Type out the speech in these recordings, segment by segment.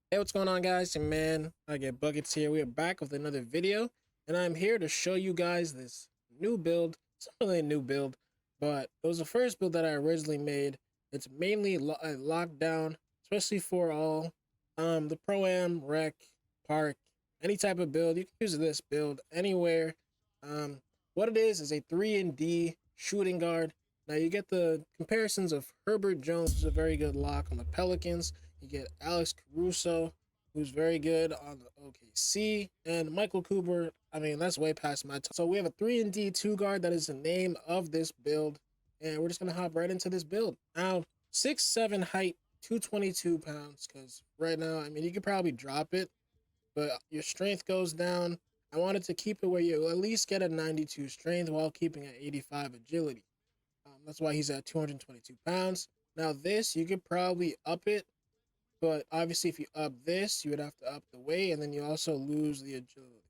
Hey, what's going on, guys? Your man, I get buckets here. We are back with another video, and I'm here to show you guys this new build. It's not really a new build, but it was the first build that I originally made. It's mainly a lockdown, especially for all the pro-am, rec, park, any type of build. You can use this build anywhere. Um, what it is a 3-and-D shooting guard. Now you get the comparisons of Herbert Jones, who's a very good lock on the Pelicans. You get Alex Caruso, who's very good on the OKC, and Michael Cooper. I mean, that's way past my time. So we have a 3-and-D two guard. That is the name of this build, and we're just gonna hop right into this build. Now, 6'7" height, 222 pounds. Because right now, I mean, you could probably drop it, but your strength goes down. I wanted to keep it where you at least get a 92 strength while keeping an 85 agility. That's why he's at 222 pounds. Now, this, you could probably up it, but obviously, if you up this, you would have to up the weight, and then you also lose the agility.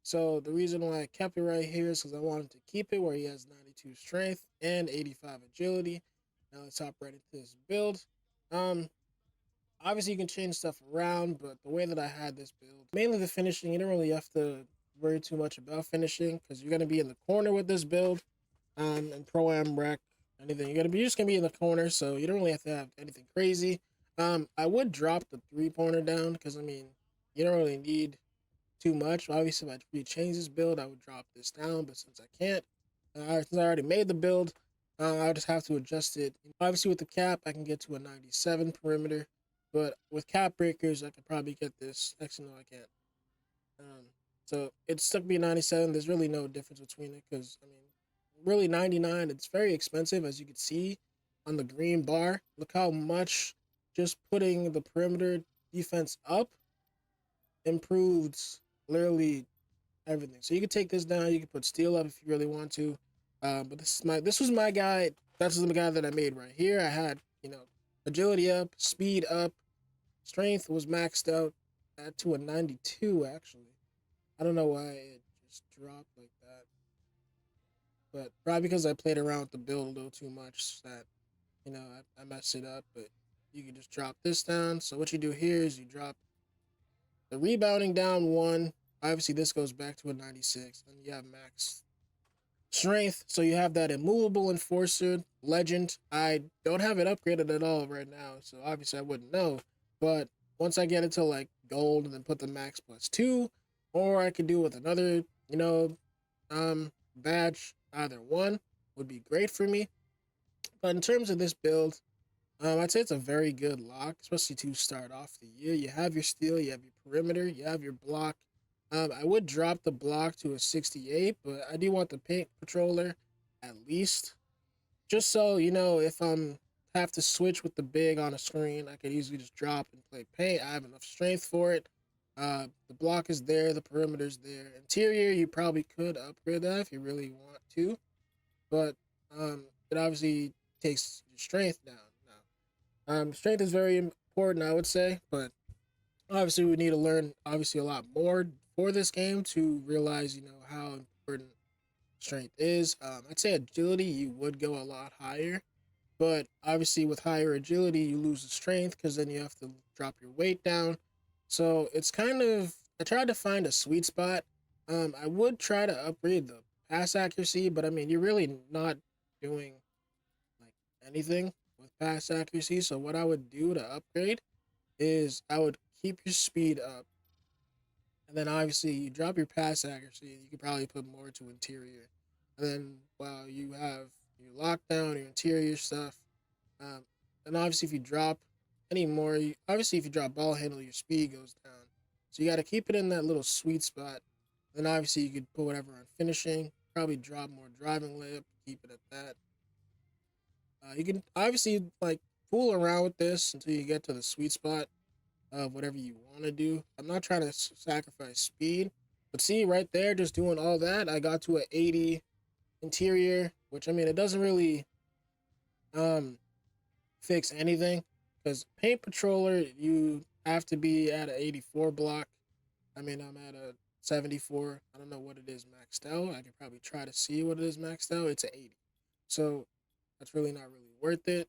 So the reason why I kept it right here is because I wanted to keep it where he has 92 strength and 85 agility. Now let's hop right into this build. Um, Obviously you can change stuff around, but the way that I had this build, mainly the finishing, you don't really have to worry too much about finishing because you're gonna be in the corner with this build. And pro am rec, anything. You're just gonna be in the corner, so you don't really have to have anything crazy. I would drop the 3-pointer down because I mean you don't really need too much. Obviously, if I change this build, I would drop this down, but since I can't, since I already made the build, I just have to adjust it. Obviously, with the cap, I can get to a 97 perimeter, but with cap breakers, I could probably get this. Actually, no, I can't. Um, so it stuck me 97. There's really no difference between it because I mean, really 99. It's very expensive, as you can see on the green bar. Look how much just putting the perimeter defense up improves literally everything. So you can take this down. You can put steel up if you really want to. But this was my guy. That's the guy that I made right here. I had agility up, speed up, strength was maxed out at to a 92 actually. I don't know why it just dropped like that, but probably because I played around with the build a little too much that I messed it up. But you can just drop this down. So what you do here is you drop the rebounding down one. Obviously, this goes back to a 96, and you have max strength. So you have that immovable enforcer legend. I don't have it upgraded at all right now, so obviously I wouldn't know. But once I get it to like gold and then put the max +2, or I could do with another, badge, either one would be great for me. But in terms of this build, I'd say it's a very good lock, especially to start off the year. You have your steel, you have your perimeter, you have your block. I would drop the block to a 68, but I do want the paint controller at least, just so if have to switch with the big on a screen, I could easily just drop and play paint. I have enough strength for it. The block is there, the perimeter's there. Interior, you probably could upgrade that if you really want to, but it obviously takes your strength down. Strength is very important, I would say, but obviously we need to learn obviously a lot more for this game to realize how important strength is. I'd say agility you would go a lot higher, but obviously with higher agility you lose the strength because then you have to drop your weight down. So it's kind of I tried to find a sweet spot. I would try to upgrade the pass accuracy, but I mean you're really not doing like anything with pass accuracy. So what I would do to upgrade is I would keep your speed up, and then obviously you drop your pass accuracy. You could probably put more to interior, and then while you have your lockdown, your interior stuff, um, and obviously if you drop any more, obviously if you drop ball handle, your speed goes down. So you got to keep it in that little sweet spot. Then obviously you could put whatever on finishing. Probably drop more driving layup. Keep it at that. You can obviously like fool around with this until you get to the sweet spot of whatever you want to do. I'm not trying to sacrifice speed, but see right there, just doing all that, I got to an 80 interior, which I mean it doesn't really um fix anything because paint controller you have to be at an 84 block. I mean I'm at a 74. I don't know what it is maxed out. I could probably try to see what it is maxed out. It's an 80, so that's really not really worth it.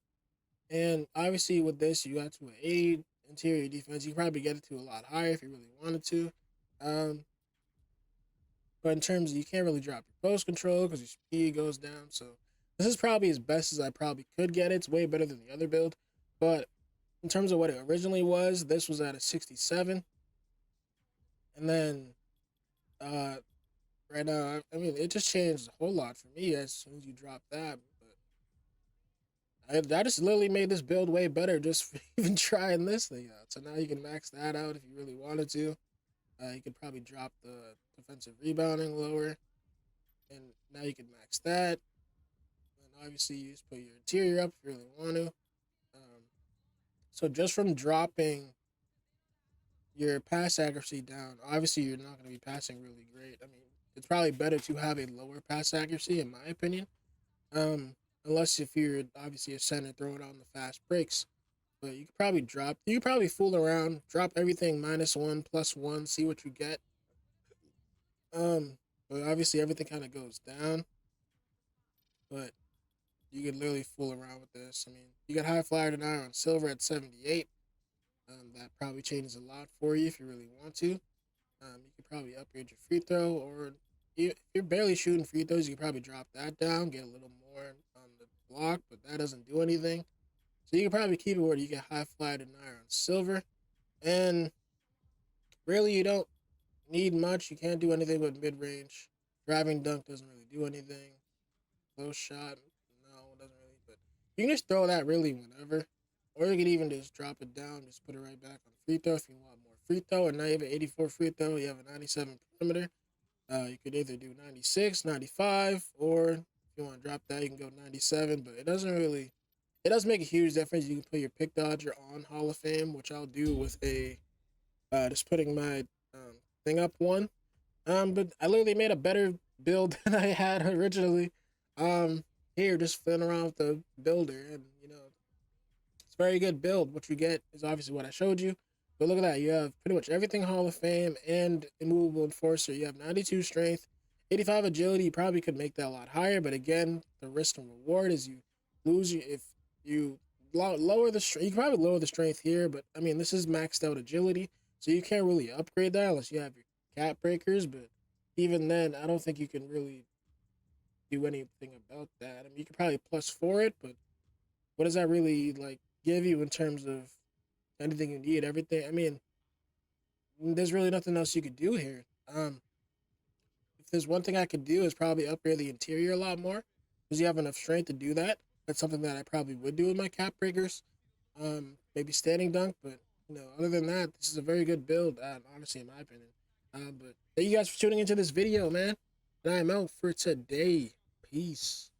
And obviously with this, you got to an 80, interior defense. You could probably get it to a lot higher if you really wanted to. Um, but in terms of, you can't really drop your post control because your speed goes down. So this is probably as best as I probably could get it. It's way better than the other build. But in terms of what it originally was, this was at a 67. And then uh, right now, I mean, it just changed a whole lot for me as soon as you drop that. But I just literally made this build way better just for even trying this thing out. So now you can max that out if you really wanted to. You could probably drop the defensive rebounding lower, and now you can max that. And obviously, you just put your interior up if you really want to. Um, so just from dropping your pass accuracy down, obviously you're not going to be passing really great. I mean, it's probably better to have a lower pass accuracy, in my opinion. Um, Unless if you're obviously a center throwing on the fast breaks. But you could probably drop. You could probably fool around, drop everything -1, +1, see what you get. Um, but obviously everything kind of goes down. But you could literally fool around with this. I mean, you got high flyer denier on silver at 78. That probably changes a lot for you if you really want to. You could probably upgrade your free throw, or if you're barely shooting free throws, you could probably drop that down, get a little more on the block, but that doesn't do anything. So you can probably keep it where you get high flyer denier on silver. And really, you don't need much. You can't do anything with mid range. Driving dunk doesn't really do anything. Close shot, no, it doesn't really. But you can just throw that really whenever, or you can even just drop it down, just put it right back on free throw if you want more free throw. And now you have an 84 free throw. You have a 97 perimeter. You could either do 96, 95, or if you want to drop that, you can go 97. But it doesn't really. It does make a huge difference. You can put your pick dodger on Hall of Fame, which I'll do with a just putting my thing up one. But I literally made a better build than I had originally. Um, Here, just fiddling around with the builder, and it's a very good build. What you get is obviously what I showed you. But look at that, you have pretty much everything Hall of Fame and immovable enforcer. You have 92 strength, 85 agility. You probably could make that a lot higher, but again, the risk and reward is you lose you if you lower the strength. You can probably lower the strength here, but I mean this is maxed out agility, so you can't really upgrade that unless you have your cap breakers. But even then, I don't think you can really do anything about that. I mean, you could probably +4 it, but what does that really like give you in terms of anything you need? Everything. I mean, there's really nothing else you could do here. If there's one thing I could do is probably upgrade the interior a lot more because you have enough strength to do that. That's something that I probably would do with my cap breakers. Maybe standing dunk, but other than that, this is a very good build. Honestly, in my opinion. But thank you guys for tuning into this video, man. And I am out for today. Peace.